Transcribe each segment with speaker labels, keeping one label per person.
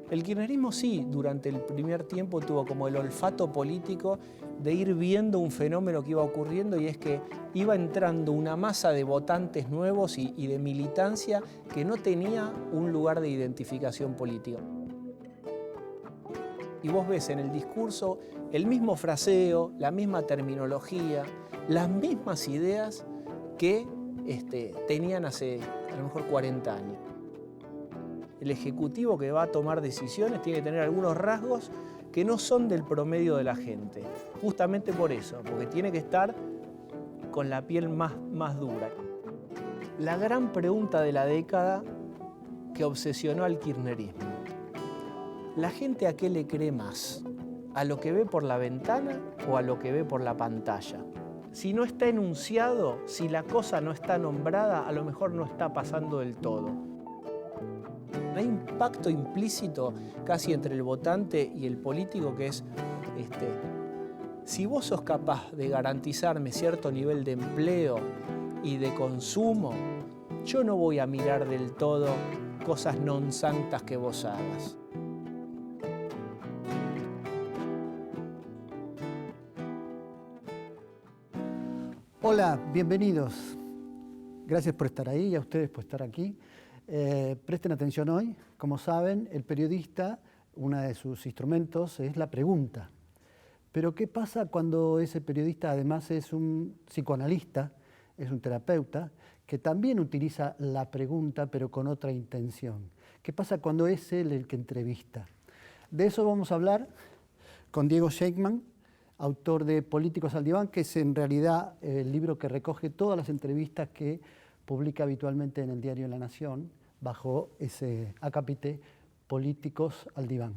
Speaker 1: El kirchnerismo sí, durante el primer tiempo tuvo como el olfato político de ir viendo un fenómeno que iba ocurriendo, y es que iba entrando una masa de votantes nuevos y de militancia que no tenía un lugar de identificación política. Y vos ves en el discurso el mismo fraseo, la misma terminología, las mismas ideas que tenían hace a lo mejor 40 años. El ejecutivo que va a tomar decisiones tiene que tener algunos rasgos que no son del promedio de la gente, justamente por eso, porque tiene que estar con la piel más dura. La gran pregunta de la década que obsesionó al kirchnerismo: ¿la gente a qué le cree más? ¿A lo que ve por la ventana o a lo que ve por la pantalla? Si no está enunciado, si la cosa no está nombrada, a lo mejor no está pasando del todo. Hay un pacto implícito casi entre el votante y el político que es, si vos sos capaz de garantizarme cierto nivel de empleo y de consumo, yo no voy a mirar del todo cosas non santas que vos hagas.
Speaker 2: Hola, bienvenidos. Gracias por estar ahí y a ustedes por estar aquí. Presten atención hoy. Como saben, el periodista, uno de sus instrumentos es la pregunta. Pero ¿qué pasa cuando ese periodista además es un psicoanalista, es un terapeuta, que también utiliza la pregunta pero con otra intención? ¿Qué pasa cuando es él el que entrevista? De eso vamos a hablar con Diego Sheikman, autor de Políticos al Diván, que es en realidad el libro que recoge todas las entrevistas que publica habitualmente en el diario La Nación, bajo ese acápite Políticos al Diván.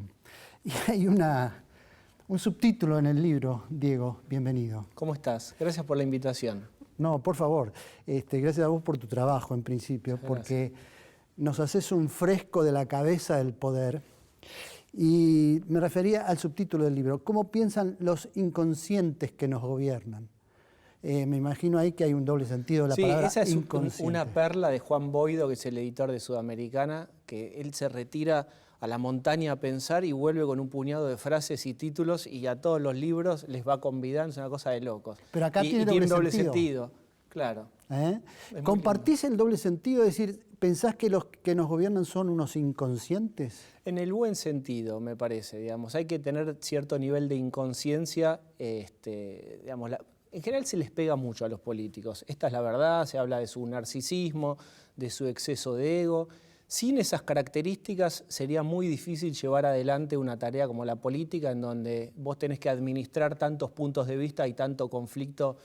Speaker 2: Y hay un subtítulo en el libro. Diego, bienvenido.
Speaker 1: ¿Cómo estás? Gracias por la invitación.
Speaker 2: No, por favor. Gracias a vos por tu trabajo, en principio, porque nos haces un fresco de la cabeza del poder. Y me refería al subtítulo del libro: ¿cómo piensan los inconscientes que nos gobiernan? Me imagino ahí que hay un doble sentido de la palabra
Speaker 1: esa es
Speaker 2: inconsciente.
Speaker 1: una perla de Juan Boido, que es el editor de Sudamericana, que él se retira a la montaña a pensar y vuelve con un puñado de frases y títulos, y a todos los libros les va convidando. Es una cosa de locos.
Speaker 2: Pero acá
Speaker 1: y
Speaker 2: tiene
Speaker 1: un
Speaker 2: doble sentido.
Speaker 1: Claro.
Speaker 2: ¿Compartís el doble sentido? Es decir, ¿pensás que los que nos gobiernan son unos inconscientes?
Speaker 1: En el buen sentido, me parece, digamos. Hay que tener cierto nivel de inconsciencia, digamos. En general se les pega mucho a los políticos. Esta es la verdad, se habla de su narcisismo, de su exceso de ego. Sin esas características sería muy difícil llevar adelante una tarea como la política, en donde vos tenés que administrar tantos puntos de vista y tanto conflicto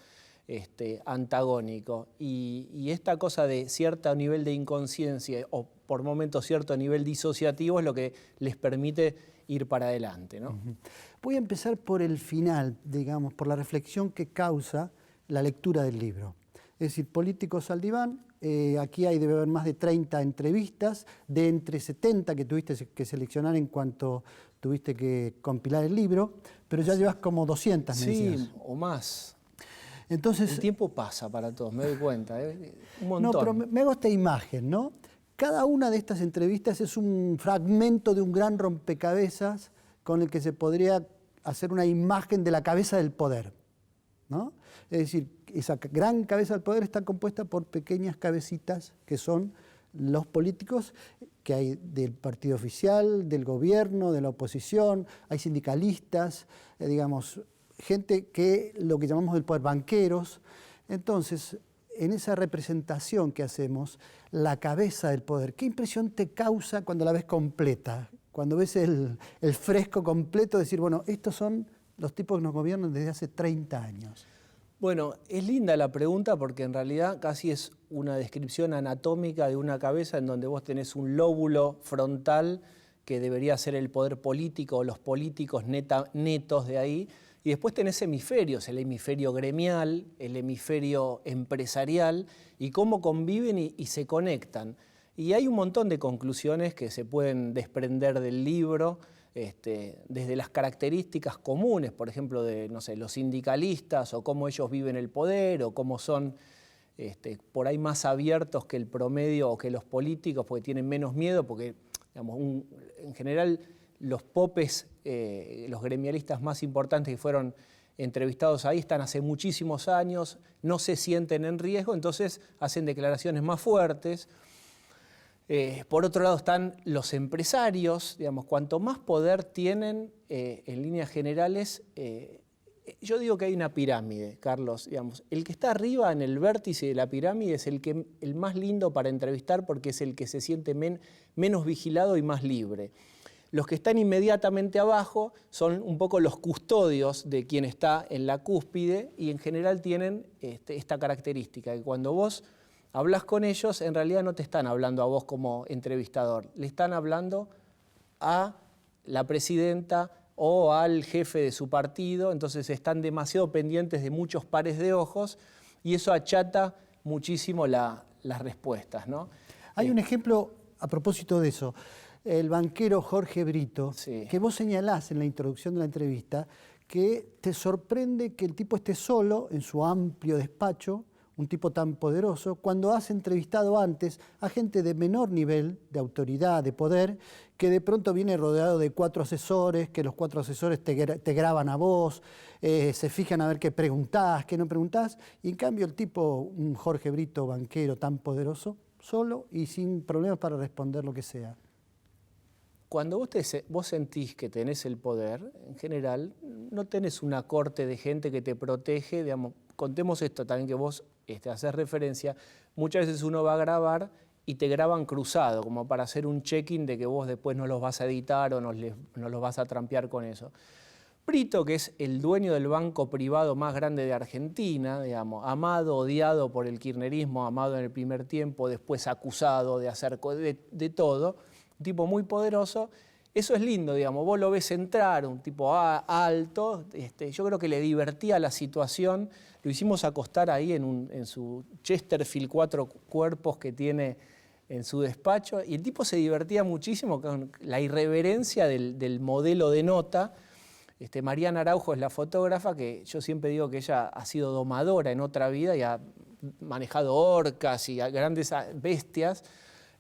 Speaker 1: antagónico. Y esta cosa de cierto nivel de inconsciencia o por momentos cierto nivel disociativo es lo que les permite ir para adelante, ¿no?
Speaker 2: Voy a empezar por el final, digamos, por la reflexión que causa la lectura del libro. Es decir, Políticos al Diván, aquí debe haber más de 30 entrevistas, de entre 70 que tuviste que seleccionar en cuanto tuviste que compilar el libro, pero ya llevas como 200, me decías.
Speaker 1: Sí, o más.
Speaker 2: Entonces,
Speaker 1: el tiempo pasa para todos, me doy cuenta, un montón.
Speaker 2: No, pero me hago esta imagen, ¿no? Cada una de estas entrevistas es un fragmento de un gran rompecabezas con el que se podría hacer una imagen de la cabeza del poder, ¿no? Es decir, esa gran cabeza del poder está compuesta por pequeñas cabecitas que son los políticos que hay del partido oficial, del gobierno, de la oposición, hay sindicalistas, digamos, gente que lo que llamamos del poder, banqueros. Entonces, en esa representación que hacemos, la cabeza del poder, ¿qué impresión te causa cuando la ves completa? Cuando ves el fresco completo, decir, bueno, estos son los tipos que nos gobiernan desde hace 30 años.
Speaker 1: Bueno, es linda la pregunta, porque en realidad casi es una descripción anatómica de una cabeza en donde vos tenés un lóbulo frontal que debería ser el poder político o los políticos netos de ahí, y después tenés hemisferios, el hemisferio gremial, el hemisferio empresarial, y cómo conviven y se conectan. Y hay un montón de conclusiones que se pueden desprender del libro, desde las características comunes, por ejemplo, de los sindicalistas, o cómo ellos viven el poder, o cómo son por ahí más abiertos que el promedio o que los políticos, porque tienen menos miedo, porque Digamos, en general, los popes, los gremialistas más importantes que fueron entrevistados ahí están hace muchísimos años, no se sienten en riesgo, entonces hacen declaraciones más fuertes. Por otro lado están los empresarios, digamos, cuanto más poder tienen en líneas generales, yo digo que hay una pirámide, Carlos, digamos, el que está arriba en el vértice de la pirámide es el más lindo para entrevistar porque es el que se siente menos vigilado y más libre. Los que están inmediatamente abajo son un poco los custodios de quien está en la cúspide y en general tienen esta característica, que cuando vos hablas con ellos, en realidad no te están hablando a vos como entrevistador, le están hablando a la presidenta o al jefe de su partido, entonces están demasiado pendientes de muchos pares de ojos y eso achata muchísimo las respuestas, ¿no?
Speaker 2: Hay un ejemplo a propósito de eso. El banquero Jorge Brito,
Speaker 1: sí,
Speaker 2: que vos señalás en la introducción de la entrevista, que te sorprende que el tipo esté solo en su amplio despacho, un tipo tan poderoso, cuando has entrevistado antes a gente de menor nivel de autoridad, de poder, que de pronto viene rodeado de 4 asesores, que los 4 asesores te graban a vos, se fijan a ver qué preguntás, qué no preguntás, y en cambio el tipo, un Jorge Brito banquero tan poderoso, solo y sin problemas para responder lo que sea.
Speaker 1: Cuando vos sentís que tenés el poder, en general, no tenés una corte de gente que te protege, digamos, contemos esto también que vos haces referencia, muchas veces uno va a grabar y te graban cruzado, como para hacer un check-in de que vos después no los vas a editar o no los vas a trampear con eso. Brito, que es el dueño del banco privado más grande de Argentina, digamos, amado, odiado por el kirchnerismo, amado en el primer tiempo, después acusado de hacer de todo, un tipo muy poderoso, eso es lindo, digamos, vos lo ves entrar, un tipo alto, yo creo que le divertía la situación, lo hicimos acostar ahí en su Chesterfield 4 cuerpos que tiene en su despacho, y el tipo se divertía muchísimo con la irreverencia del modelo de nota. Mariana Araujo es la fotógrafa, que yo siempre digo que ella ha sido domadora en otra vida y ha manejado orcas y grandes bestias,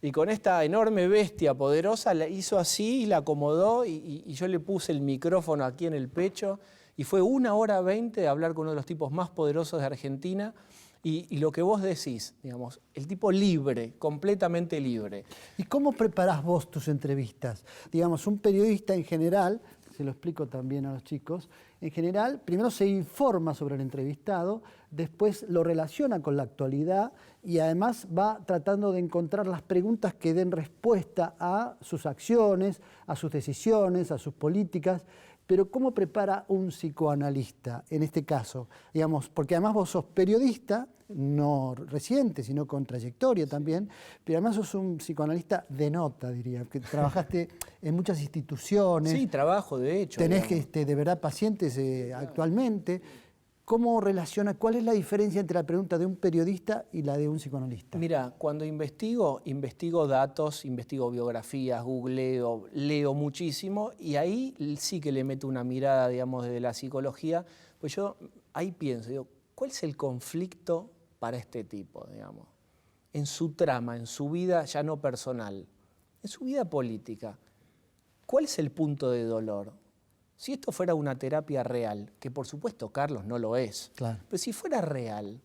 Speaker 1: y con esta enorme bestia poderosa la hizo así y la acomodó y yo le puse el micrófono aquí en el pecho y fue 1 hora 20 de hablar con uno de los tipos más poderosos de Argentina y lo que vos decís, digamos, el tipo libre, completamente libre.
Speaker 2: ¿Y cómo preparás vos tus entrevistas? Digamos, un periodista en general, se lo explico también a los chicos, en general, primero se informa sobre el entrevistado, después lo relaciona con la actualidad y además va tratando de encontrar las preguntas que den respuesta a sus acciones, a sus decisiones, a sus políticas. Pero ¿cómo prepara un psicoanalista en este caso? Digamos, porque además vos sos periodista, no reciente, sino con trayectoria también, pero además sos un psicoanalista de nota, diría, que trabajaste en muchas instituciones.
Speaker 1: Sí, trabajo, de hecho.
Speaker 2: Tenés de verdad pacientes actualmente. ¿Cómo relaciona, cuál es la diferencia entre la pregunta de un periodista y la de un psicoanalista?
Speaker 1: Mira, cuando investigo datos, investigo biografías, googleo, leo muchísimo y ahí sí que le meto una mirada, digamos, desde la psicología, pues yo ahí pienso, digo, ¿cuál es el conflicto para este tipo, digamos? En su trama, en su vida ya no personal, en su vida política, ¿cuál es el punto de dolor? Si esto fuera una terapia real, que por supuesto, Carlos, no lo es,
Speaker 2: claro,
Speaker 1: pero si fuera real,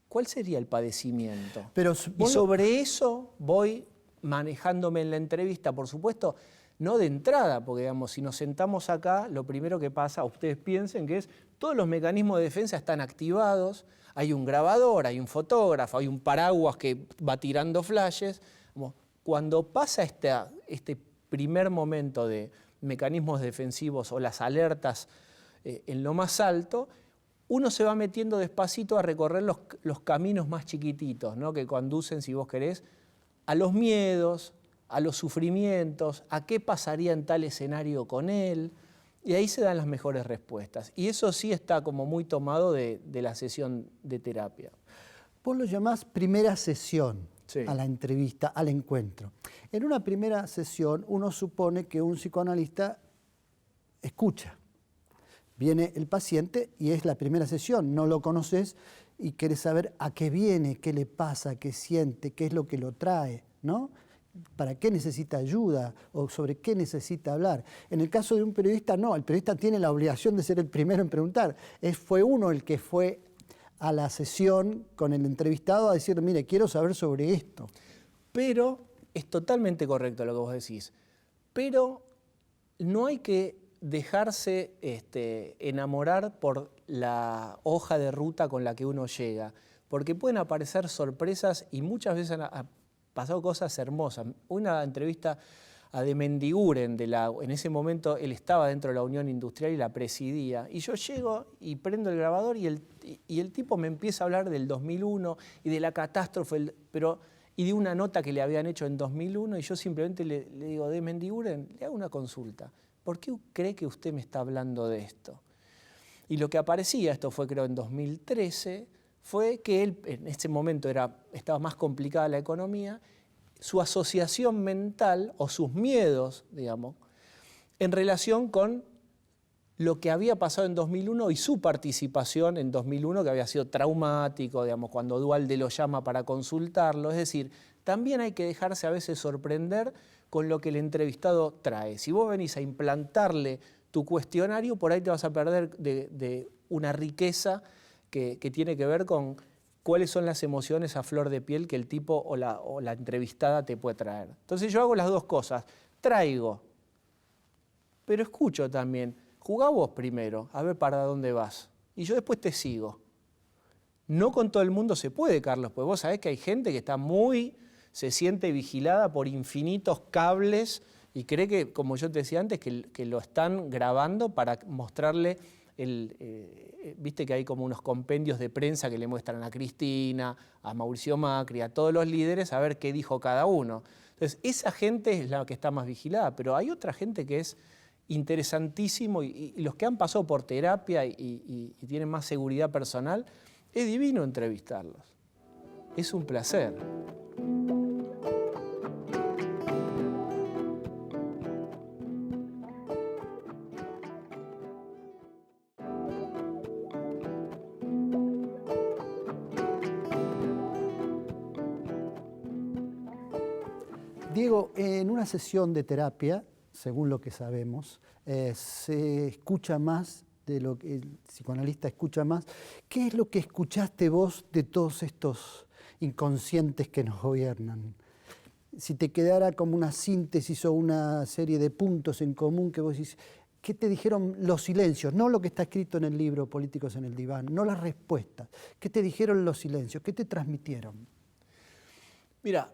Speaker 1: ¿cuál sería el padecimiento?
Speaker 2: Pero
Speaker 1: y sobre eso voy manejándome en la entrevista, por supuesto, no de entrada, porque digamos, si nos sentamos acá, lo primero que pasa, ustedes piensen que es, todos los mecanismos de defensa están activados, hay un grabador, hay un fotógrafo, hay un paraguas que va tirando flashes. Cuando pasa este primer momento de mecanismos defensivos o las alertas en lo más alto, uno se va metiendo despacito a recorrer los caminos más chiquititos, ¿no? Que conducen, si vos querés, a los miedos, a los sufrimientos, a qué pasaría en tal escenario con él, y ahí se dan las mejores respuestas. Y eso sí está como muy tomado de la sesión de terapia.
Speaker 2: Vos lo llamás primera sesión.
Speaker 1: Sí.
Speaker 2: A la entrevista, al encuentro. En una primera sesión uno supone que un psicoanalista escucha. Viene el paciente y es la primera sesión, no lo conoces y querés saber a qué viene, qué le pasa, qué siente, qué es lo que lo trae, ¿no? para qué necesita ayuda o sobre qué necesita hablar. En el caso de un periodista, no, el periodista tiene la obligación de ser el primero en preguntar. Fue uno el que fue a la sesión con el entrevistado a decir, mire, quiero saber sobre esto.
Speaker 1: Pero es totalmente correcto lo que vos decís. Pero no hay que dejarse enamorar por la hoja de ruta con la que uno llega, porque pueden aparecer sorpresas y muchas veces han pasado cosas hermosas. Una entrevista a De Mendiguren, en ese momento él estaba dentro de la Unión Industrial y la presidía, y yo llego y prendo el grabador y el tipo me empieza a hablar del 2001 y de la catástrofe, y de una nota que le habían hecho en 2001, y yo simplemente le digo, De Mendiguren, le hago una consulta. ¿Por qué cree que usted me está hablando de esto? Y lo que aparecía, esto fue creo en 2013, fue que él, en ese momento estaba más complicada la economía, su asociación mental o sus miedos, digamos, en relación con lo que había pasado en 2001 y su participación en 2001, que había sido traumático, digamos, cuando Duhalde lo llama para consultarlo. Es decir, también hay que dejarse a veces sorprender con lo que el entrevistado trae. Si vos venís a implantarle tu cuestionario, por ahí te vas a perder de una riqueza que tiene que ver con cuáles son las emociones a flor de piel que el tipo o la entrevistada te puede traer. Entonces yo hago las dos cosas. Traigo, pero escucho también. Jugá vos primero, a ver para dónde vas. Y yo después te sigo. No con todo el mundo se puede, Carlos, porque vos sabés que hay gente que se siente vigilada por infinitos cables y cree que, como yo te decía antes, que lo están grabando para mostrarle viste que hay como unos compendios de prensa que le muestran a Cristina, a Mauricio Macri, a todos los líderes, a ver qué dijo cada uno. Entonces, esa gente es la que está más vigilada, pero hay otra gente que es interesantísimo y los que han pasado por terapia y tienen más seguridad personal, es divino entrevistarlos. Es un placer.
Speaker 2: Diego, en una sesión de terapia, según lo que sabemos, se escucha más de lo que el psicoanalista escucha más. ¿Qué es lo que escuchaste vos de todos estos inconscientes que nos gobiernan? Si te quedara como una síntesis o una serie de puntos en común que vos decís, ¿qué te dijeron los silencios? No lo que está escrito en el libro Políticos en el Diván, no las respuestas. ¿Qué te dijeron los silencios? ¿Qué te transmitieron?
Speaker 1: Mira,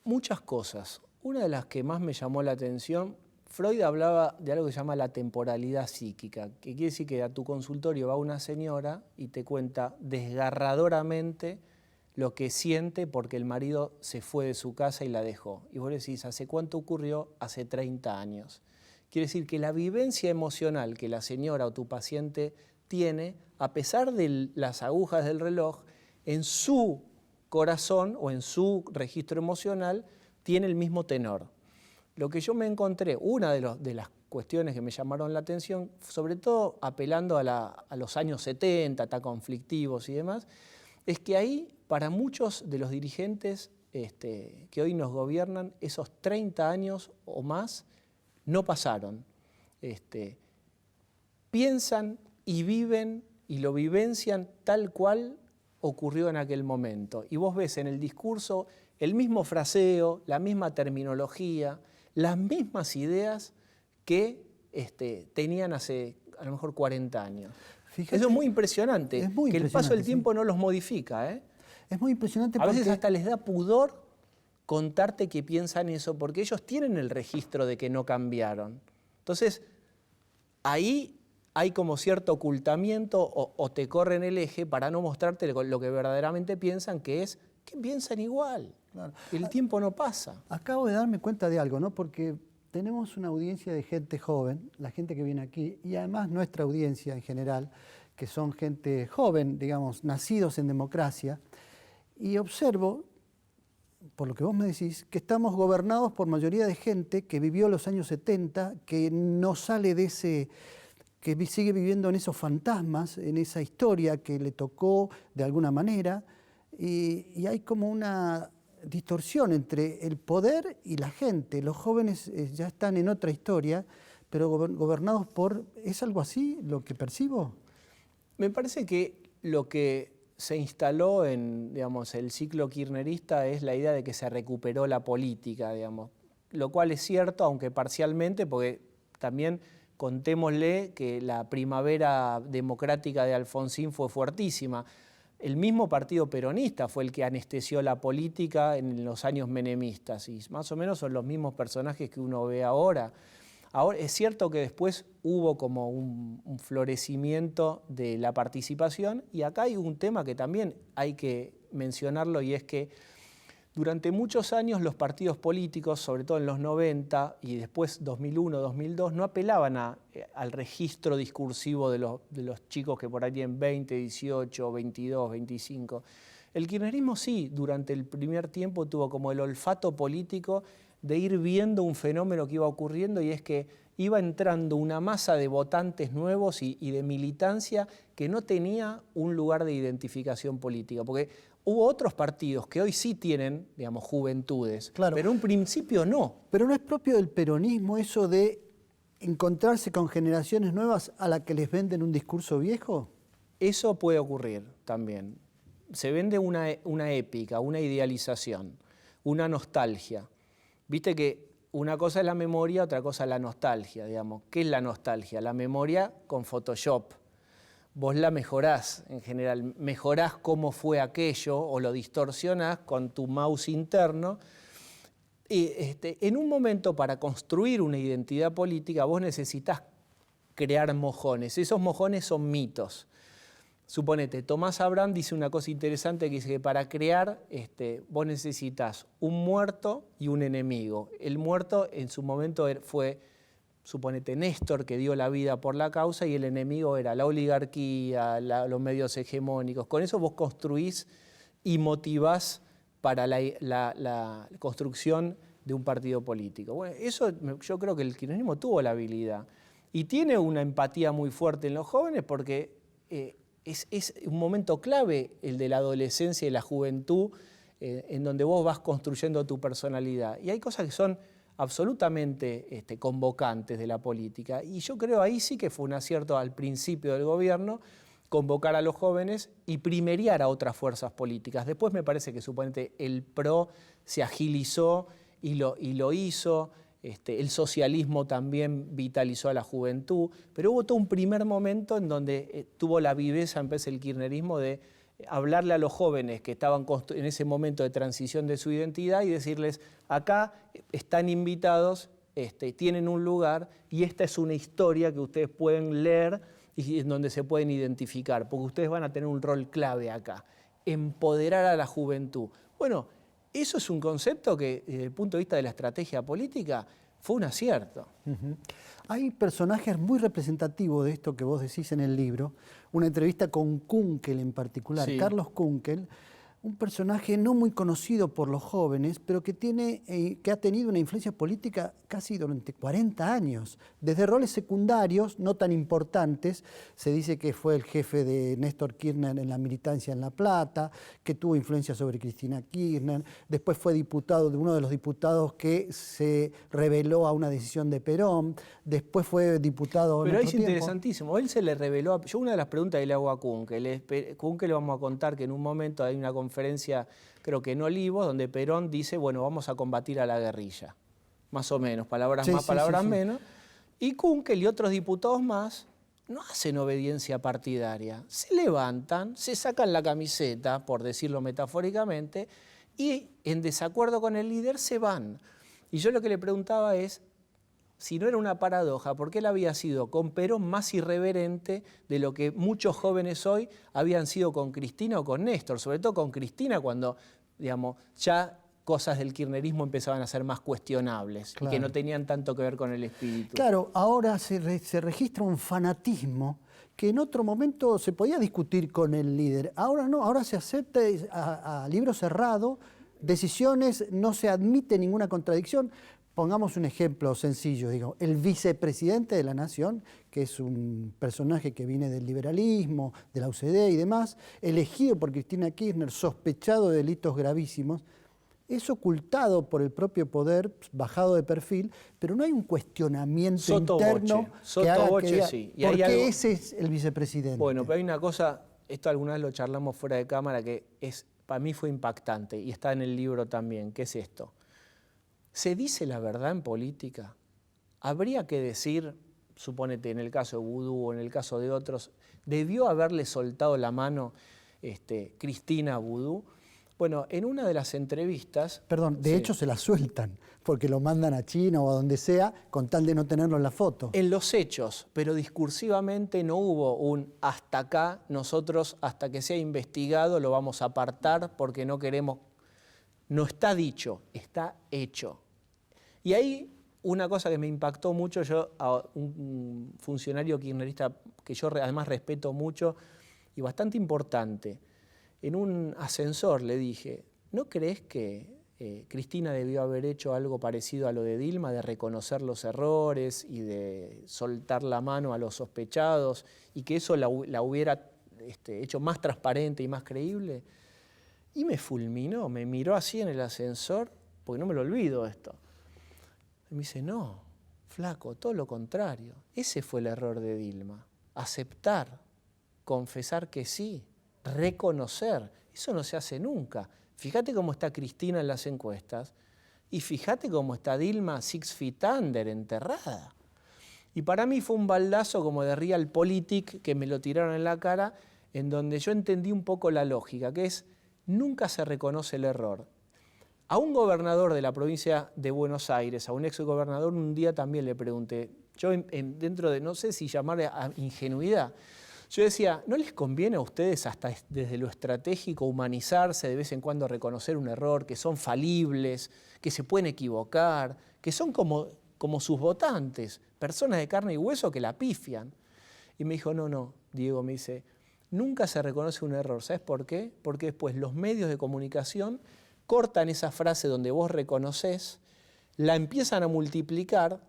Speaker 1: muchas cosas. Una de las que más me llamó la atención, Freud hablaba de algo que se llama la temporalidad psíquica, que quiere decir que a tu consultorio va una señora y te cuenta desgarradoramente lo que siente porque el marido se fue de su casa y la dejó. Y vos le decís, ¿hace cuánto ocurrió? Hace 30 años. Quiere decir que la vivencia emocional que la señora o tu paciente tiene, a pesar de las agujas del reloj, en su corazón o en su registro emocional, tiene el mismo tenor. Lo que yo me encontré, una de las cuestiones que me llamaron la atención, sobre todo apelando a los años 70, tan conflictivos y demás, es que ahí, para muchos de los dirigentes que hoy nos gobiernan, esos 30 años o más no pasaron. Piensan y viven y lo vivencian tal cual ocurrió en aquel momento. Y vos ves en el discurso el mismo fraseo, la misma terminología, las mismas ideas que tenían hace a lo mejor 40 años.
Speaker 2: Fíjate,
Speaker 1: eso es muy impresionante, que el paso del tiempo no los modifica.
Speaker 2: Es muy impresionante
Speaker 1: a veces hasta les da pudor contarte que piensan eso, porque ellos tienen el registro de que no cambiaron. Entonces, ahí hay como cierto ocultamiento o te corren el eje para no mostrarte lo que verdaderamente piensan, que es que piensan igual. Claro. El tiempo no pasa.
Speaker 2: Acabo de darme cuenta de algo, ¿no? Porque tenemos una audiencia de gente joven, la gente que viene aquí, y además nuestra audiencia en general, que son gente joven, digamos, nacidos en democracia, y observo, por lo que vos me decís, que estamos gobernados por mayoría de gente que vivió los años 70, que no sale de ese, que sigue viviendo en esos fantasmas, en esa historia que le tocó de alguna manera, y hay como una distorsión entre el poder y la gente. Los jóvenes ya están en otra historia, pero gobernados por... ¿Es algo así lo que percibo?
Speaker 1: Me parece que lo que se instaló en, digamos, el ciclo kirchnerista es la idea de que se recuperó la política, digamos, lo cual es cierto, aunque parcialmente, porque también contémosle que la primavera democrática de Alfonsín fue fuertísima. El mismo partido peronista fue el que anestesió la política en los años menemistas, y más o menos son los mismos personajes que uno ve ahora. Ahora, es cierto que después hubo como un florecimiento de la participación, y acá hay un tema que también hay que mencionarlo, y es que durante muchos años los partidos políticos, sobre todo en los 90 y después 2001, 2002, no apelaban al registro discursivo de los chicos que por ahí tienen 20, 18, 22, 25. El kirchnerismo sí, durante el primer tiempo tuvo como el olfato político de ir viendo un fenómeno que iba ocurriendo, y es que iba entrando una masa de votantes nuevos y de militancia que no tenía un lugar de identificación política, porque hubo otros partidos que hoy sí tienen, digamos, juventudes,
Speaker 2: claro,
Speaker 1: pero en un principio no.
Speaker 2: Pero ¿no es propio del peronismo eso de encontrarse con generaciones nuevas a las que les venden un discurso viejo?
Speaker 1: Eso puede ocurrir también. Se vende una épica, una idealización, una nostalgia. Viste que una cosa es la memoria, otra cosa es la nostalgia, digamos. ¿Qué es la nostalgia? La memoria con Photoshop. Vos la mejorás, en general, mejorás cómo fue aquello o lo distorsionás con tu mouse interno. Y en un momento, para construir una identidad política, vos necesitas crear mojones. Esos mojones son mitos. Suponete, Tomás Abraham dice una cosa interesante, que dice que para crear vos necesitas un muerto y un enemigo. El muerto en su momento fue, suponete, Néstor, que dio la vida por la causa, y el enemigo era la oligarquía, los medios hegemónicos. Con eso vos construís y motivás para la construcción de un partido político. Bueno, eso yo creo que el kirchnerismo tuvo la habilidad. Y tiene una empatía muy fuerte en los jóvenes, porque es un momento clave el de la adolescencia y la juventud, en donde vos vas construyendo tu personalidad. Y hay cosas que son absolutamente convocantes de la política. Y yo creo ahí sí que fue un acierto al principio del gobierno convocar a los jóvenes y primeriar a otras fuerzas políticas. Después me parece que, suponete, el PRO se agilizó y lo hizo. El socialismo también vitalizó a la juventud, pero hubo todo un primer momento en donde tuvo la viveza, en vez del kirchnerismo, de hablarle a los jóvenes que estaban en ese momento de transición de su identidad y decirles: acá están invitados, tienen un lugar, y esta es una historia que ustedes pueden leer y en donde se pueden identificar, porque ustedes van a tener un rol clave acá, empoderar a la juventud. Bueno, eso es un concepto que, desde el punto de vista de la estrategia política, fue un acierto.
Speaker 2: Hay personajes muy representativos de esto que vos decís en el libro. Una entrevista con Kunkel en particular, sí. Carlos Kunkel, un personaje no muy conocido por los jóvenes, pero que ha tenido una influencia política casi durante 40 años. Desde roles secundarios, no tan importantes, se dice que fue el jefe de Néstor Kirchner en la militancia en La Plata, que tuvo influencia sobre Cristina Kirchner, después fue diputado, de uno de los diputados que se rebeló a una decisión de Perón, después fue diputado...
Speaker 1: Pero es interesantísimo, él se le reveló... Yo una de las preguntas que le hago a Kunkel, Kunkel, vamos a contar que en un momento hay una conferencia, creo que en Olivos, donde Perón dice: bueno, vamos a combatir a la guerrilla. Más o menos, palabras más, palabras menos. Y Kunkel y otros diputados más no hacen obediencia partidaria. Se levantan, se sacan la camiseta, por decirlo metafóricamente, y en desacuerdo con el líder se van. Y yo lo que le preguntaba es si no era una paradoja, ¿por qué él había sido con Perón más irreverente de lo que muchos jóvenes hoy habían sido con Cristina o con Néstor? Sobre todo con Cristina, cuando, digamos, ya cosas del kirchnerismo empezaban a ser más cuestionables, claro, y que no tenían tanto que ver con el espíritu.
Speaker 2: Claro, ahora se registra un fanatismo que en otro momento se podía discutir con el líder. Ahora no, ahora se acepta a libro cerrado, decisiones, no se admite ninguna contradicción. Pongamos un ejemplo sencillo, digo, el vicepresidente de la Nación, que es un personaje que viene del liberalismo, de la UCD y demás, elegido por Cristina Kirchner, sospechado de delitos gravísimos, es ocultado por el propio poder, bajado de perfil, pero no hay un cuestionamiento interno que haga que diga,
Speaker 1: sí.
Speaker 2: ¿por qué ese es el vicepresidente?
Speaker 1: Bueno, pero hay una cosa, esto alguna vez lo charlamos fuera de cámara, que para mí fue impactante y está en el libro también, que es esto. ¿Se dice la verdad en política? Habría que decir, supónete en el caso de Vudú o en el caso de otros, ¿debió haberle soltado la mano Cristina a Vudú? Bueno, en una de las entrevistas...
Speaker 2: Perdón, de hecho se la sueltan, porque lo mandan a China o a donde sea, con tal de no tenerlo en la foto.
Speaker 1: En los hechos, pero discursivamente no hubo un hasta acá, nosotros hasta que sea investigado lo vamos a apartar porque no queremos... No está dicho, está hecho. Y ahí una cosa que me impactó mucho, yo a un funcionario kirchnerista que yo además respeto mucho y bastante importante, en un ascensor le dije, ¿no crees que Cristina debió haber hecho algo parecido a lo de Dilma, de reconocer los errores y de soltar la mano a los sospechados y que eso la hubiera hecho más transparente y más creíble? Y me fulminó, me miró así en el ascensor, porque no me lo olvido esto. Y me dice, no, flaco, todo lo contrario. Ese fue el error de Dilma. Aceptar, confesar que sí, reconocer. Eso no se hace nunca. Fíjate cómo está Cristina en las encuestas y fíjate cómo está Dilma 6 feet under, enterrada. Y para mí fue un baldazo como de Realpolitik que me lo tiraron en la cara, en donde yo entendí un poco la lógica, que es nunca se reconoce el error. A un gobernador de la provincia de Buenos Aires, a un exgobernador, un día también le pregunté, yo dentro de, no sé si llamarle a ingenuidad, yo decía, ¿no les conviene a ustedes hasta desde lo estratégico humanizarse, de vez en cuando reconocer un error, que son falibles, que se pueden equivocar, que son como sus votantes, personas de carne y hueso que la pifian? Y me dijo, no, Diego, me dice, nunca se reconoce un error. ¿Sabes por qué? Porque después los medios de comunicación cortan esa frase donde vos reconoces, la empiezan a multiplicar,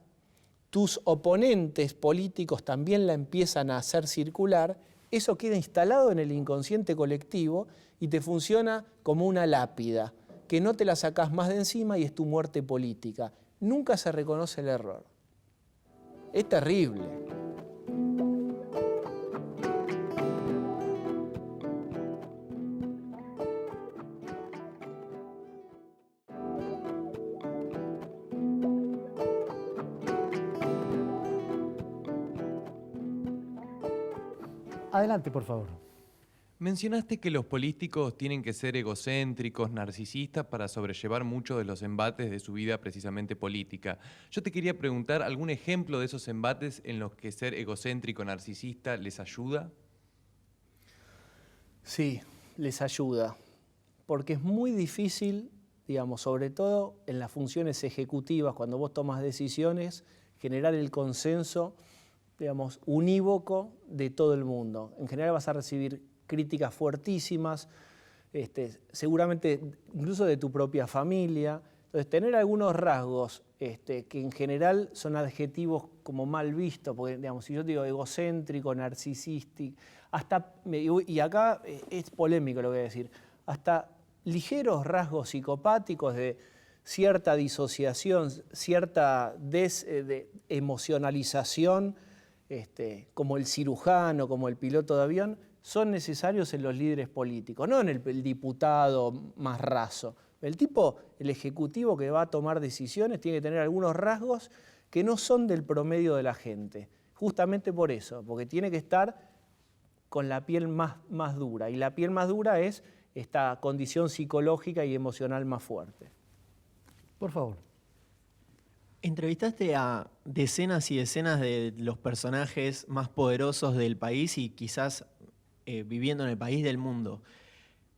Speaker 1: tus oponentes políticos también la empiezan a hacer circular, eso queda instalado en el inconsciente colectivo y te funciona como una lápida, que no te la sacás más de encima y es tu muerte política. Nunca se reconoce el error. Es terrible.
Speaker 2: Adelante, por favor.
Speaker 3: Mencionaste que los políticos tienen que ser egocéntricos, narcisistas para sobrellevar muchos de los embates de su vida precisamente política. Yo te quería preguntar, ¿algún ejemplo de esos embates en los que ser egocéntrico, narcisista les ayuda?
Speaker 1: Sí, les ayuda, porque es muy difícil, digamos, sobre todo en las funciones ejecutivas, cuando vos tomas decisiones, generar el consenso, digamos, unívoco de todo el mundo. En general vas a recibir críticas fuertísimas, seguramente incluso de tu propia familia. Entonces, tener algunos rasgos que en general son adjetivos como mal vistos, porque digamos, si yo digo egocéntrico, narcisístico, hasta, y acá es polémico lo que voy a decir, hasta ligeros rasgos psicopáticos de cierta disociación, cierta emocionalización, como el cirujano, como el piloto de avión, son necesarios en los líderes políticos, no en el diputado más raso. El ejecutivo que va a tomar decisiones tiene que tener algunos rasgos que no son del promedio de la gente, justamente por eso, porque tiene que estar con la piel más dura, y la piel más dura es esta condición psicológica y emocional más fuerte.
Speaker 2: Por favor.
Speaker 4: Entrevistaste a decenas y decenas de los personajes más poderosos del país y quizás viviendo en el país del mundo.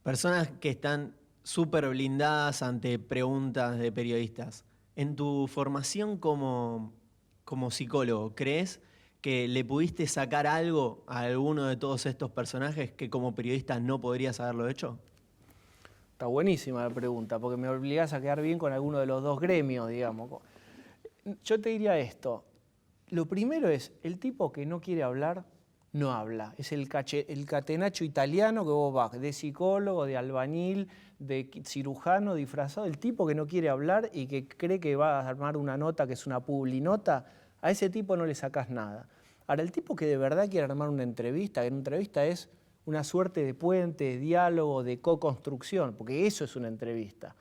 Speaker 4: Personas que están súper blindadas ante preguntas de periodistas. En tu formación como psicólogo, ¿crees que le pudiste sacar algo a alguno de todos estos personajes que como periodista no podrías haberlo hecho?
Speaker 1: Está buenísima la pregunta, porque me obligás a quedar bien con alguno de los dos gremios, digamos. Yo te diría esto, lo primero es, el tipo que no quiere hablar, no habla. Es el catenacho italiano que vos vas, de psicólogo, de albañil, de cirujano disfrazado, el tipo que no quiere hablar y que cree que va a armar una nota que es una publinota, a ese tipo no le sacás nada. Ahora, el tipo que de verdad quiere armar una entrevista, que una entrevista es una suerte de puente, de diálogo, de co-construcción, porque eso es una entrevista.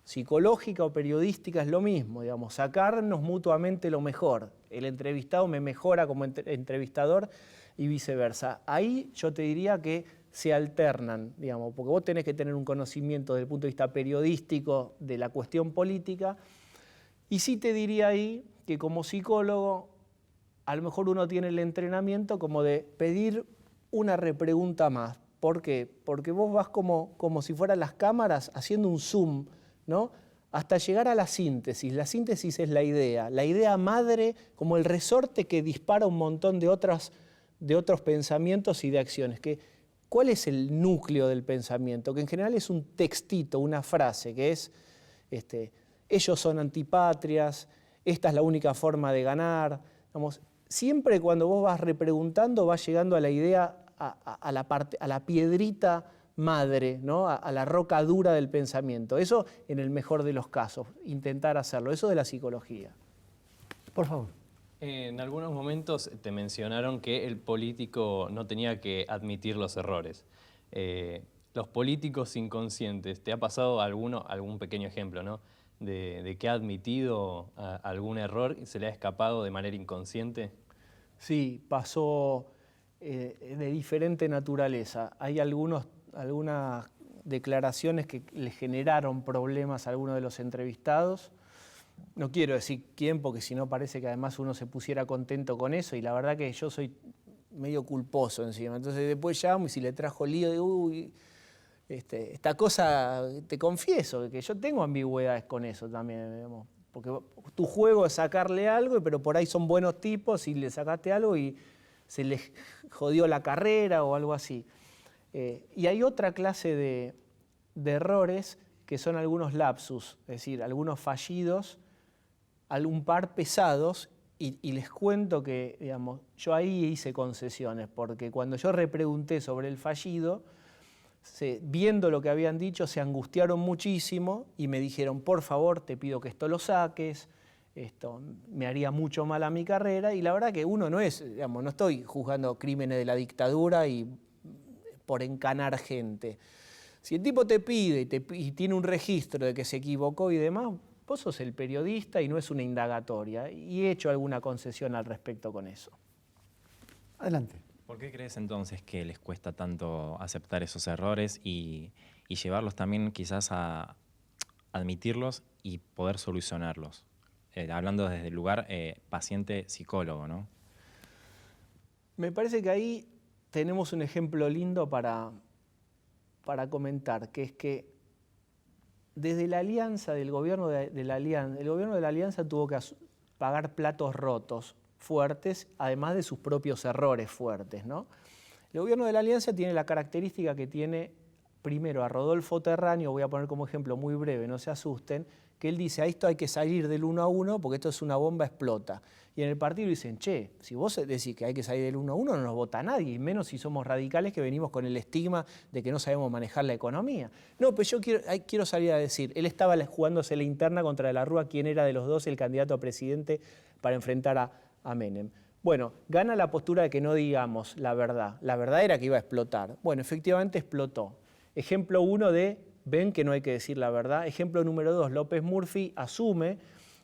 Speaker 1: Psicológica o periodística es lo mismo, digamos, sacarnos mutuamente lo mejor. El entrevistado me mejora como entrevistador y viceversa. Ahí yo te diría que se alternan, digamos, porque vos tenés que tener un conocimiento desde el punto de vista periodístico de la cuestión política, y sí te diría ahí que como psicólogo a lo mejor uno tiene el entrenamiento como de pedir una repregunta más. ¿Por qué? Porque vos vas como si fueran las cámaras haciendo un zoom, ¿no? Hasta llegar a la síntesis. La síntesis es la idea madre como el resorte que dispara un montón de otros pensamientos y de acciones. ¿Cuál es el núcleo del pensamiento? Que en general es un textito, una frase, que es ellos son antipatrias, esta es la única forma de ganar. Vamos, siempre cuando vos vas repreguntando vas llegando a la idea, a la piedrita madre, ¿no? a la roca dura del pensamiento. Eso en el mejor de los casos, intentar hacerlo. Eso de la psicología.
Speaker 2: Por favor.
Speaker 5: En algunos momentos te mencionaron que el político no tenía que admitir los errores. Los políticos inconscientes, ¿te ha pasado algún pequeño ejemplo, ¿no? de que ha admitido algún error y se le ha escapado de manera inconsciente?
Speaker 1: Sí, pasó de diferente naturaleza. Hay algunas declaraciones que le generaron problemas a algunos de los entrevistados. No quiero decir quién, porque si no parece que además uno se pusiera contento con eso, y la verdad que yo soy medio culposo encima. Entonces después llamo y si le trajo lío, digo, uy, esta cosa, te confieso que yo tengo ambigüedades con eso también, digamos, porque tu juego es sacarle algo, pero por ahí son buenos tipos y le sacaste algo y se les jodió la carrera o algo así. Y hay otra clase de errores que son algunos lapsus, es decir, algunos fallidos, algún par pesados, y les cuento que, digamos, yo ahí hice concesiones, porque cuando yo repregunté sobre el fallido, viendo lo que habían dicho, se angustiaron muchísimo y me dijeron, por favor, te pido que esto lo saques, esto me haría mucho mal a mi carrera, y la verdad que uno no es, digamos, no estoy juzgando crímenes de la dictadura y por encanar gente. Si el tipo te pide y tiene un registro de que se equivocó y demás, vos sos el periodista y no es una indagatoria. Y he hecho alguna concesión al respecto con eso.
Speaker 2: Adelante.
Speaker 6: ¿Por qué crees entonces que les cuesta tanto aceptar esos errores y llevarlos también quizás a admitirlos y poder solucionarlos? Hablando desde el lugar paciente-psicólogo, ¿no?
Speaker 1: Me parece que ahí tenemos un ejemplo lindo para comentar, que es que desde la alianza del gobierno de la alianza, el gobierno de la alianza tuvo que pagar platos rotos fuertes, además de sus propios errores fuertes, ¿no? El gobierno de la alianza tiene la característica que tiene, primero, a Rodolfo Terráneo, voy a poner como ejemplo muy breve, no se asusten, que él dice, a esto hay que salir del 1 a 1 porque esto es una bomba, explota. Y en el partido dicen, che, si vos decís que hay que salir del 1 a 1 no nos vota nadie, y menos si somos radicales que venimos con el estigma de que no sabemos manejar la economía. No, pues yo quiero salir a decir, él estaba jugándose la interna contra de la Rúa, quién era de los dos el candidato a presidente para enfrentar a Menem. Bueno, gana la postura de que no digamos la verdad. La verdad era que iba a explotar. Bueno, efectivamente explotó. Ejemplo 1 de, ven que no hay que decir la verdad. Ejemplo número 2, López Murphy asume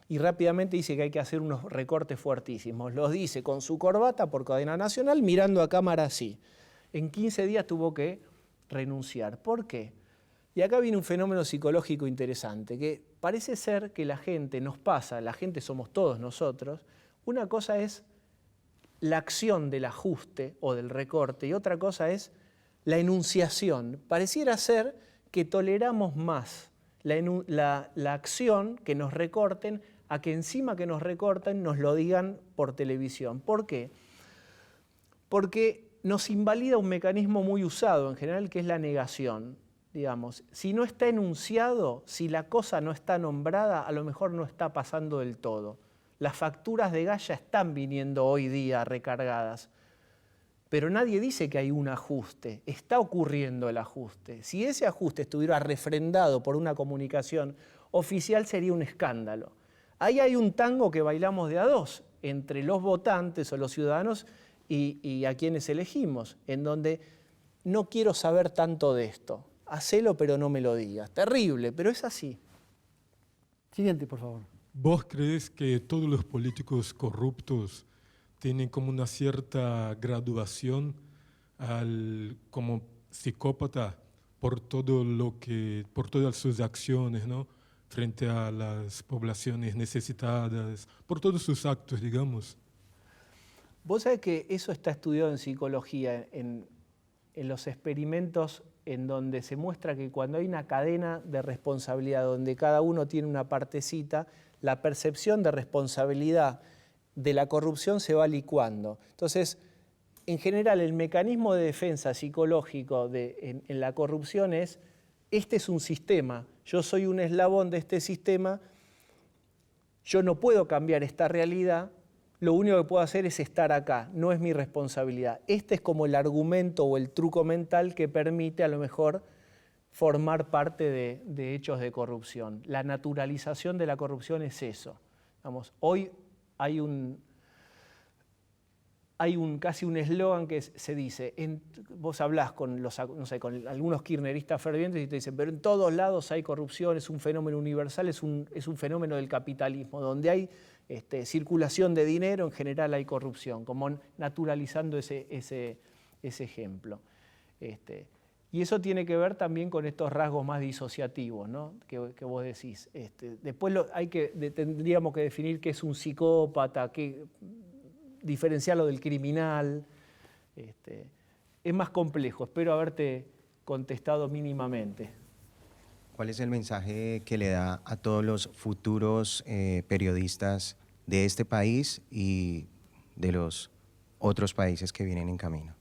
Speaker 1: y rápidamente dice que hay que hacer unos recortes fuertísimos. Los dice con su corbata por cadena nacional, mirando a cámara así. En 15 días tuvo que renunciar. ¿Por qué? Y acá viene un fenómeno psicológico interesante, que parece ser que la gente nos pasa, la gente somos todos nosotros, una cosa es la acción del ajuste o del recorte y otra cosa es la enunciación. Pareciera ser que toleramos más la acción que nos recorten a que encima que nos recorten nos lo digan por televisión. ¿Por qué? Porque nos invalida un mecanismo muy usado en general, que es la negación. Digamos, si no está enunciado, si la cosa no está nombrada, a lo mejor no está pasando del todo. Las facturas de gas ya están viniendo hoy día recargadas. pero nadie dice que hay un ajuste. Está ocurriendo el ajuste. Si ese ajuste estuviera refrendado por una comunicación oficial, sería un escándalo. Ahí hay un tango que bailamos de a dos, entre los votantes o los ciudadanos y a quienes elegimos, en donde no quiero saber tanto de esto. Hacelo, pero no me lo digas. Terrible, pero es así.
Speaker 2: Siguiente, por favor.
Speaker 7: ¿Vos crees que todos los políticos corruptos tienen como una cierta graduación como psicópata por todas sus acciones, ¿no? Frente a las poblaciones necesitadas, por todos sus actos, digamos?
Speaker 1: Vos sabés que eso está estudiado en psicología, en los experimentos en donde se muestra que cuando hay una cadena de responsabilidad, donde cada uno tiene una partecita, la percepción de responsabilidad de la corrupción se va licuando. Entonces, en general, el mecanismo de defensa psicológico en la corrupción es, este es un sistema, yo soy un eslabón de este sistema, yo no puedo cambiar esta realidad, lo único que puedo hacer es estar acá, no es mi responsabilidad. Este es como el argumento o el truco mental que permite a lo mejor formar parte de hechos de corrupción. La naturalización de la corrupción es eso. Vamos, hoy hay casi un eslogan que se dice, vos hablás con con algunos kirchneristas fervientes y te dicen, pero en todos lados hay corrupción, es un fenómeno universal, es un fenómeno del capitalismo, donde hay circulación de dinero, en general hay corrupción, como naturalizando ese ejemplo. Y eso tiene que ver también con estos rasgos más disociativos, ¿no? que vos decís. Después tendríamos que definir qué es un psicópata, diferenciarlo del criminal. Es más complejo, espero haberte contestado mínimamente.
Speaker 8: ¿Cuál es el mensaje que le da a todos los futuros periodistas de este país y de los otros países que vienen en camino?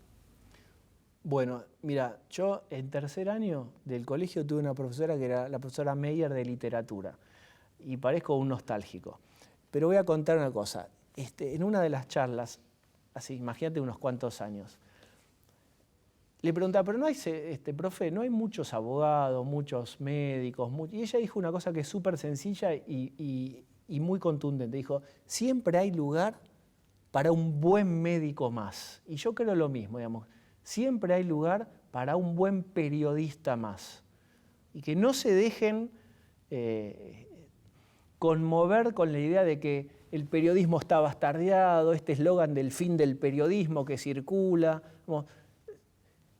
Speaker 1: Bueno, mira, yo en tercer año del colegio tuve una profesora que era la profesora Meyer de literatura y parezco un nostálgico. Pero voy a contar una cosa. En una de las charlas, así, imagínate unos cuantos años, le preguntaba, pero no hay, profe, no hay muchos abogados, muchos médicos, y ella dijo una cosa que es súper sencilla y muy contundente. Dijo, siempre hay lugar para un buen médico más. Y yo creo lo mismo, digamos. Siempre hay lugar para un buen periodista más. Y que no se dejen conmover con la idea de que el periodismo está bastardeado, este eslogan del fin del periodismo que circula.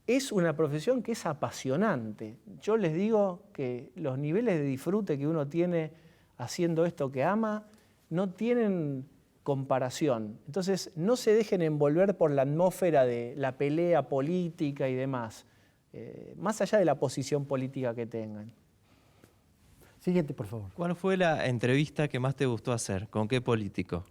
Speaker 1: Es una profesión que es apasionante. Yo les digo que los niveles de disfrute que uno tiene haciendo esto que ama no tienen comparación. Entonces, no se dejen envolver por la atmósfera de la pelea política y demás, más allá de la posición política que tengan.
Speaker 2: Siguiente, por favor.
Speaker 9: ¿Cuál fue la entrevista que más te gustó hacer? ¿Con qué político?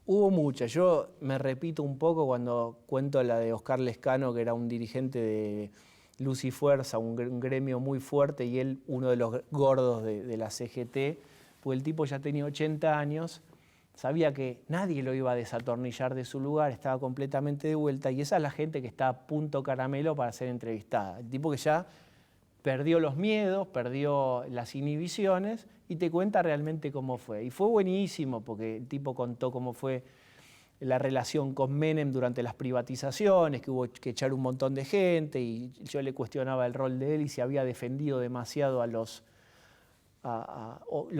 Speaker 1: Hubo muchas. Yo me repito un poco cuando cuento la de Oscar Lezcano, que era un dirigente de Luz y Fuerza, un gremio muy fuerte, y él uno de los gordos de la CGT, pues el tipo ya tenía 80 años, sabía que nadie lo iba a desatornillar de su lugar, estaba completamente de vuelta, y esa es la gente que está a punto caramelo para ser entrevistada. El tipo que ya perdió los miedos, perdió las inhibiciones y te cuenta realmente cómo fue. Y fue buenísimo porque el tipo contó cómo fue la relación con Menem durante las privatizaciones, que hubo que echar un montón de gente y yo le cuestionaba el rol de él y si había defendido demasiado lo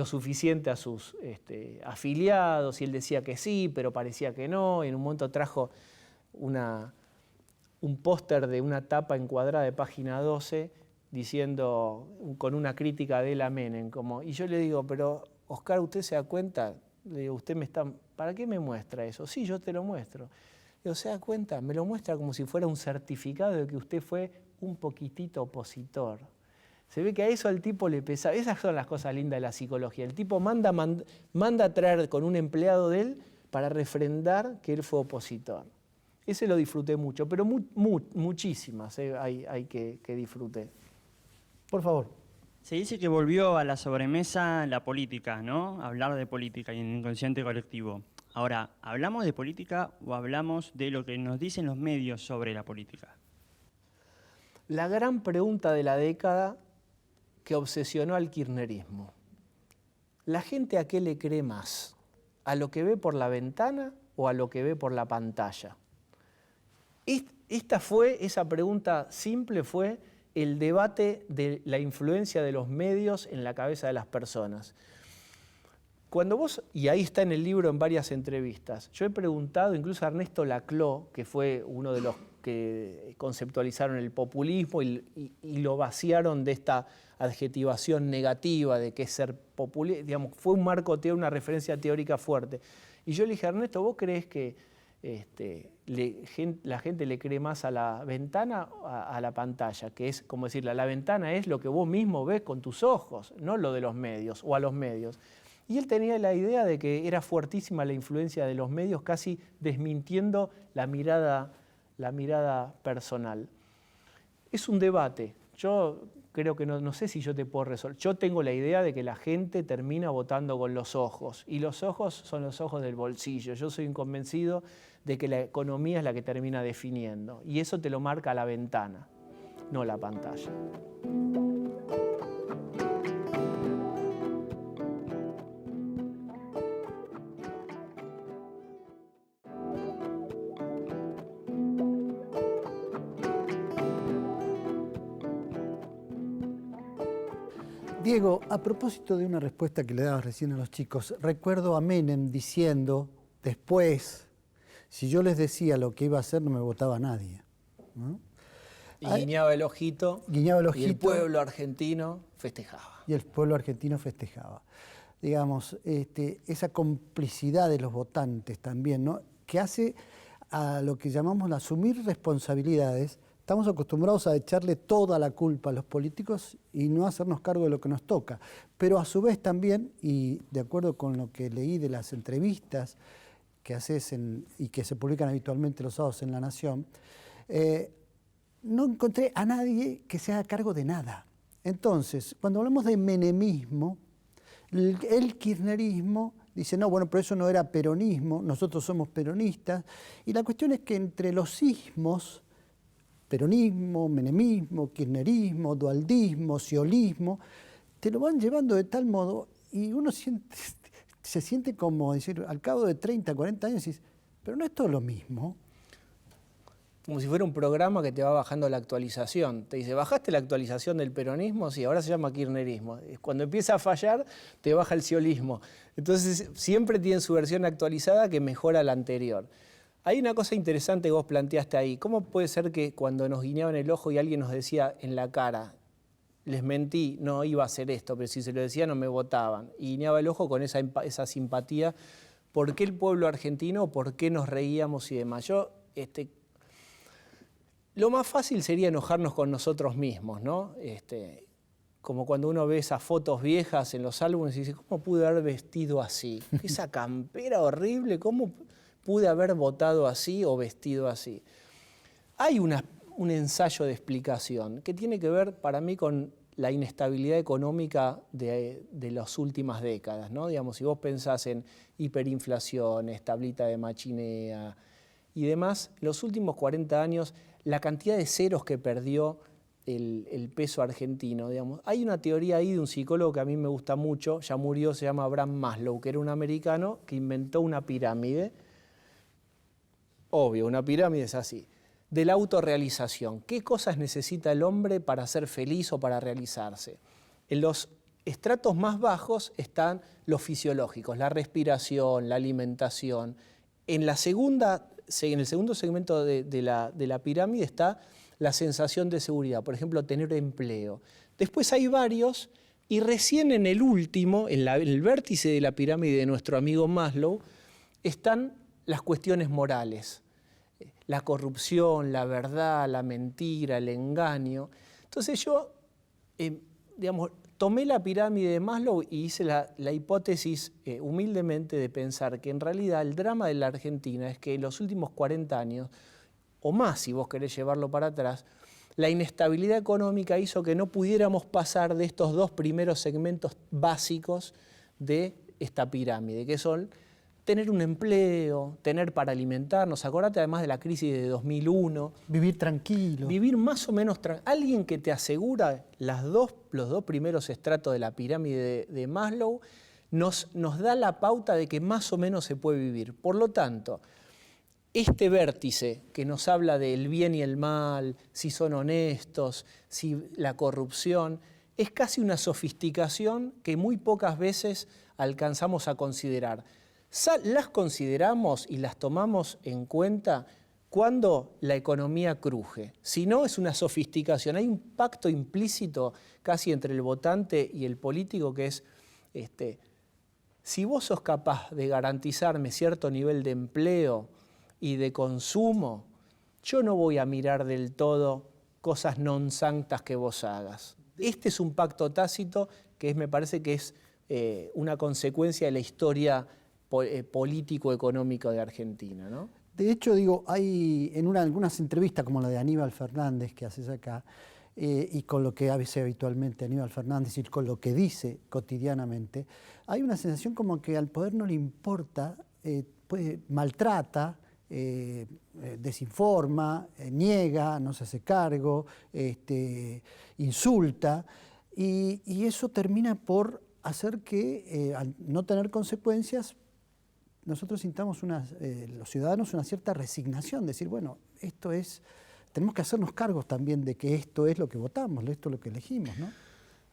Speaker 1: suficiente a sus afiliados, y él decía que sí, pero parecía que no, y en un momento trajo un póster de una tapa encuadrada de página 12 diciendo, con una crítica de él a Menem, y yo le digo, pero Oscar, ¿usted se da cuenta? Le digo, ¿para qué me muestra eso? Sí, yo te lo muestro. Le digo, ¿se da cuenta? Me lo muestra como si fuera un certificado de que usted fue un poquitito opositor. Se ve que a eso al tipo le pesa. Esas son las cosas lindas de la psicología. El tipo manda a traer con un empleado de él para refrendar que él fue opositor. Ese lo disfruté mucho, pero muchísimas hay que disfruté.
Speaker 2: Por favor.
Speaker 10: Se dice que volvió a la sobremesa la política, ¿no? Hablar de política y en el inconsciente colectivo. Ahora, ¿hablamos de política o hablamos de lo que nos dicen los medios sobre la política?
Speaker 1: La gran pregunta de la década que obsesionó al kirchnerismo. ¿La gente a qué le cree más? ¿A lo que ve por la ventana o a lo que ve por la pantalla? Esa pregunta simple fue el debate de la influencia de los medios en la cabeza de las personas. Cuando vos, y ahí está en el libro en varias entrevistas, yo he preguntado incluso a Ernesto Laclau, que fue uno de los que conceptualizaron el populismo y lo vaciaron de esta adjetivación negativa de que es ser populista, digamos, fue un marco teórico, una referencia teórica fuerte. Y yo le dije, Ernesto, ¿vos creés que la gente le cree más a la ventana o a la pantalla? Que es como decirle, la ventana es lo que vos mismo ves con tus ojos, no lo de los medios o a los medios. Y él tenía la idea de que era fuertísima la influencia de los medios, casi desmintiendo la mirada personal. Es un debate. Yo creo que no sé si yo te puedo resolver. Yo tengo la idea de que la gente termina votando con los ojos, y los ojos son los ojos del bolsillo. Yo soy convencido de que la economía es la que termina definiendo, y eso te lo marca la ventana, no la pantalla.
Speaker 2: Diego, a propósito de una respuesta que le dabas recién a los chicos, recuerdo a Menem diciendo después, si yo les decía lo que iba a hacer no me votaba nadie, ¿no?
Speaker 1: Y guiñaba el ojito, y el pueblo argentino festejaba.
Speaker 2: Y el pueblo argentino festejaba. Digamos, esa complicidad de los votantes también, ¿no? Que hace a lo que llamamos asumir responsabilidades. Estamos acostumbrados a echarle toda la culpa a los políticos y no hacernos cargo de lo que nos toca. Pero a su vez también, y de acuerdo con lo que leí de las entrevistas que haces y que se publican habitualmente los sábados en La Nación, no encontré a nadie que se haga cargo de nada. Entonces, cuando hablamos de menemismo, el kirchnerismo dice, no, bueno, pero eso no era peronismo, nosotros somos peronistas. Y la cuestión es que entre los sismos, peronismo, menemismo, kirchnerismo, dualdismo, sciolismo, te lo van llevando de tal modo y uno se siente como decir, al cabo de 30, 40 años, dices, pero no es todo lo mismo.
Speaker 1: Como si fuera un programa que te va bajando la actualización. Te dice, ¿bajaste la actualización del peronismo? Sí, ahora se llama kirchnerismo. Cuando empieza a fallar, te baja el sciolismo. Entonces, siempre tienen su versión actualizada que mejora la anterior. Hay una cosa interesante que vos planteaste ahí. ¿Cómo puede ser que cuando nos guiñaban el ojo y alguien nos decía en la cara, les mentí, no iba a hacer esto, pero si se lo decía no me votaban? Y guiñaba el ojo con esa simpatía. ¿Por qué el pueblo argentino? ¿Por qué nos reíamos y demás? Lo más fácil sería enojarnos con nosotros mismos, ¿no? Como cuando uno ve esas fotos viejas en los álbumes y dice, ¿cómo pude haber vestido así? Esa campera horrible, ¿cómo pude haber votado así o vestido así? Hay un ensayo de explicación que tiene que ver para mí con la inestabilidad económica de las últimas décadas, ¿no? Digamos, si vos pensás en hiperinflaciones, tablita de Machinea y demás, los últimos 40 años, la cantidad de ceros que perdió el peso argentino, digamos. Hay una teoría ahí de un psicólogo que a mí me gusta mucho, ya murió, se llama Abraham Maslow, que era un americano que inventó una pirámide. Obvio, una pirámide es así, de la autorrealización. ¿Qué cosas necesita el hombre para ser feliz o para realizarse? En los estratos más bajos están los fisiológicos, la respiración, la alimentación. En el segundo segmento de la pirámide está la sensación de seguridad, por ejemplo, tener empleo. Después hay varios, y recién en el último, en el vértice de la pirámide de nuestro amigo Maslow, están las cuestiones morales, la corrupción, la verdad, la mentira, el engaño. Entonces yo, tomé la pirámide de Maslow y hice la hipótesis humildemente de pensar que en realidad el drama de la Argentina es que en los últimos 40 años, o más si vos querés llevarlo para atrás, la inestabilidad económica hizo que no pudiéramos pasar de estos dos primeros segmentos básicos de esta pirámide, que son tener un empleo, tener para alimentarnos. Acordate además de la crisis de 2001.
Speaker 2: Vivir tranquilo.
Speaker 1: Vivir más o menos tranquilo. Alguien que te asegura los dos primeros estratos de la pirámide de Maslow nos da la pauta de que más o menos se puede vivir. Por lo tanto, este vértice que nos habla del bien y el mal, si son honestos, si la corrupción, es casi una sofisticación que muy pocas veces alcanzamos a considerar. Las consideramos y las tomamos en cuenta cuando la economía cruje. Si no, es una sofisticación. Hay un pacto implícito casi entre el votante y el político que es, si vos sos capaz de garantizarme cierto nivel de empleo y de consumo, yo no voy a mirar del todo cosas non sanctas que vos hagas. Este es un pacto tácito que me parece que es una consecuencia de la historia político-económico de Argentina, ¿no?
Speaker 2: De hecho, digo, hay en algunas entrevistas como la de Aníbal Fernández que haces acá, y con lo que hace habitualmente Aníbal Fernández y con lo que dice cotidianamente, hay una sensación como que al poder no le importa, maltrata, desinforma, niega, no se hace cargo, insulta, y eso termina por hacer que, al no tener consecuencias, nosotros sintamos los ciudadanos una cierta resignación, decir, bueno, tenemos que hacernos cargos también de que esto es lo que votamos, esto es lo que elegimos, ¿no?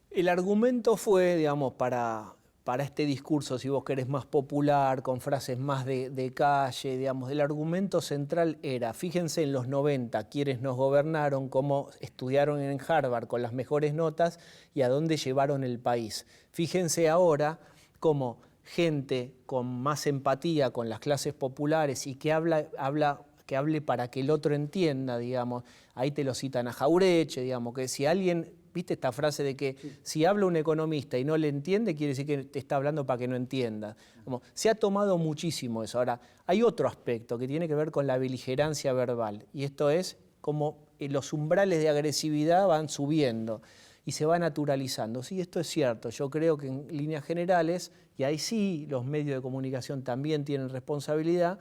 Speaker 1: El argumento fue, digamos, para este discurso, si vos querés, más popular, con frases más de calle, digamos, el argumento central era, fíjense en los 90, quiénes nos gobernaron, cómo estudiaron en Harvard con las mejores notas y a dónde llevaron el país. Fíjense ahora cómo gente con más empatía con las clases populares y que hable para que el otro entienda, digamos, ahí te lo citan a Jauretche, digamos, que si alguien, viste esta frase de que si habla un economista y no le entiende, quiere decir que te está hablando para que no entienda. Como, se ha tomado muchísimo eso. Ahora, hay otro aspecto que tiene que ver con la beligerancia verbal, y esto es como los umbrales de agresividad van subiendo y se va naturalizando. Sí, esto es cierto. Yo creo que en líneas generales, y ahí sí los medios de comunicación también tienen responsabilidad,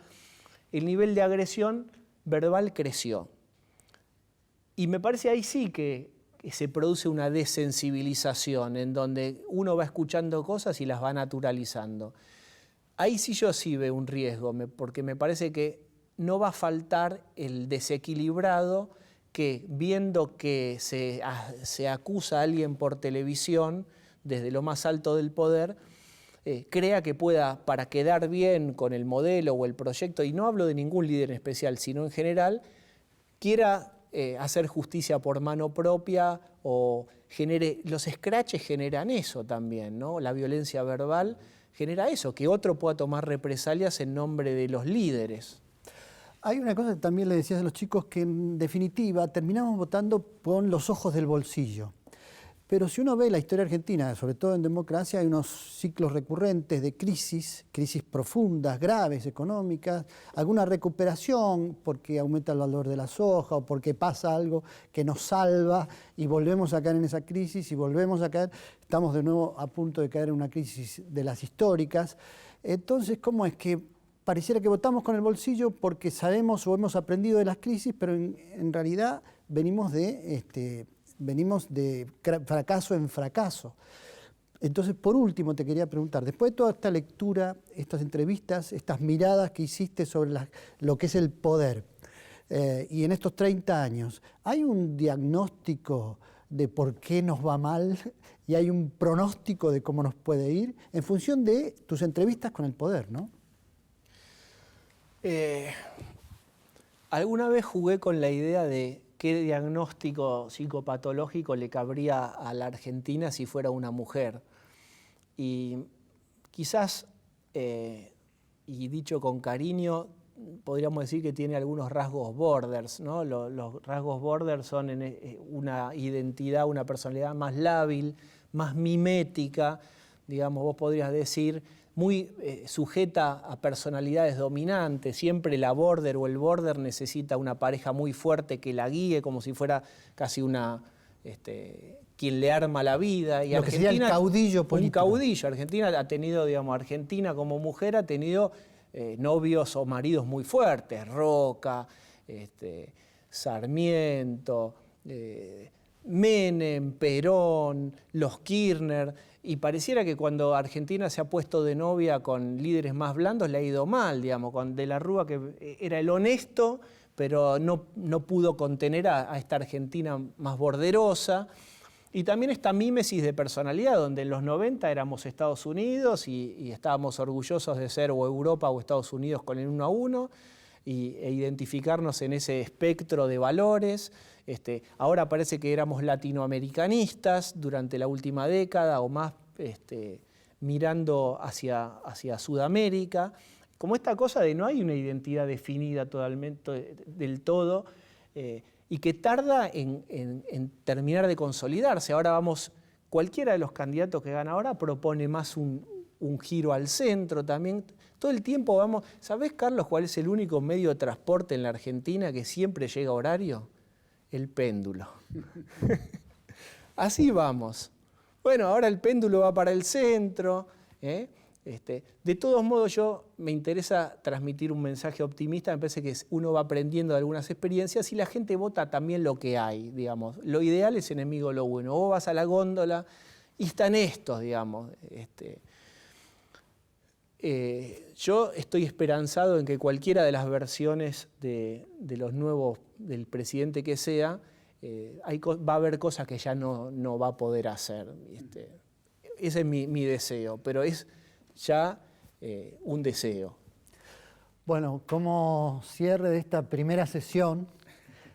Speaker 1: el nivel de agresión verbal creció. Y me parece ahí sí que se produce una desensibilización en donde uno va escuchando cosas y las va naturalizando. Ahí sí yo sí veo un riesgo, porque me parece que no va a faltar el desequilibrado que, viendo que se acusa a alguien por televisión desde lo más alto del poder, crea que pueda, para quedar bien con el modelo o el proyecto, y no hablo de ningún líder en especial, sino en general, quiera hacer justicia por mano propia o los scratches generan eso también, ¿no? La violencia verbal genera eso, que otro pueda tomar represalias en nombre de los líderes.
Speaker 2: Hay una cosa que también le decías a los chicos, que en definitiva terminamos votando con los ojos del bolsillo. Pero si uno ve la historia argentina, sobre todo en democracia, hay unos ciclos recurrentes de crisis profundas, graves, económicas, alguna recuperación porque aumenta el valor de la soja o porque pasa algo que nos salva y volvemos a caer en esa crisis y volvemos a caer, estamos de nuevo a punto de caer en una crisis de las históricas. Entonces, ¿cómo es que pareciera que votamos con el bolsillo porque sabemos o hemos aprendido de las crisis, pero en realidad venimos de fracaso en fracaso? Entonces, por último, te quería preguntar, después de toda esta lectura, estas entrevistas, estas miradas que hiciste sobre lo que es el poder, y en estos 30 años, ¿hay un diagnóstico de por qué nos va mal y hay un pronóstico de cómo nos puede ir en función de tus entrevistas con el poder, ¿no?
Speaker 1: Alguna vez jugué con la idea de qué diagnóstico psicopatológico le cabría a la Argentina si fuera una mujer. Y quizás, y dicho con cariño, podríamos decir que tiene algunos rasgos borders, ¿no? Los rasgos borders son una identidad, una personalidad más lábil, más mimética, digamos, vos podrías decir, muy sujeta a personalidades dominantes. Siempre la border o el border necesita una pareja muy fuerte que la guíe, como si fuera casi quien le arma la vida. Y
Speaker 2: lo que sería el caudillo político.
Speaker 1: Un caudillo. Argentina ha tenido, digamos, Argentina como mujer ha tenido novios o maridos muy fuertes, Roca, Sarmiento, Menem, Perón, los Kirchner, y pareciera que cuando Argentina se ha puesto de novia con líderes más blandos le ha ido mal, digamos, con De la Rúa, que era el honesto, pero no pudo contener a esta Argentina más borderosa. Y también esta mímesis de personalidad, donde en los 90 éramos Estados Unidos y estábamos orgullosos de ser o Europa o Estados Unidos con el 1-1, e identificarnos en ese espectro de valores. Ahora parece que éramos latinoamericanistas durante la última década o más, mirando hacia Sudamérica. Como esta cosa de no hay una identidad definida totalmente, del todo, y que tarda en terminar de consolidarse. Ahora cualquiera de los candidatos que gana ahora propone más un giro al centro también. Todo el tiempo vamos. ¿Sabés, Carlos, cuál es el único medio de transporte en la Argentina que siempre llega a horario? El péndulo. Así vamos. Bueno, ahora el péndulo va para el centro. De todos modos, me interesa transmitir un mensaje optimista. Me parece que uno va aprendiendo de algunas experiencias y la gente vota también lo que hay, digamos. Lo ideal es enemigo de lo bueno. Vos vas a la góndola y están estos, digamos. Yo estoy esperanzado en que cualquiera de las versiones de los nuevos, del presidente que sea, va a haber cosas que ya no va a poder hacer. Ese es mi deseo, pero es ya un deseo.
Speaker 2: Bueno, como cierre de esta primera sesión,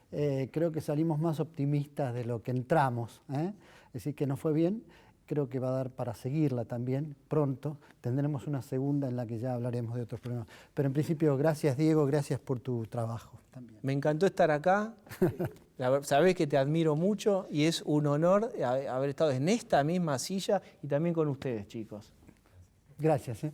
Speaker 2: creo que salimos más optimistas de lo que entramos, Es decir, que nos fue bien. Creo que va a dar para seguirla también pronto. Tendremos una segunda en la que ya hablaremos de otros problemas. Pero en principio, gracias Diego, gracias por tu trabajo también.
Speaker 1: Me encantó estar acá. Sabés que te admiro mucho y es un honor haber estado en esta misma silla y también con ustedes, chicos.
Speaker 2: Gracias.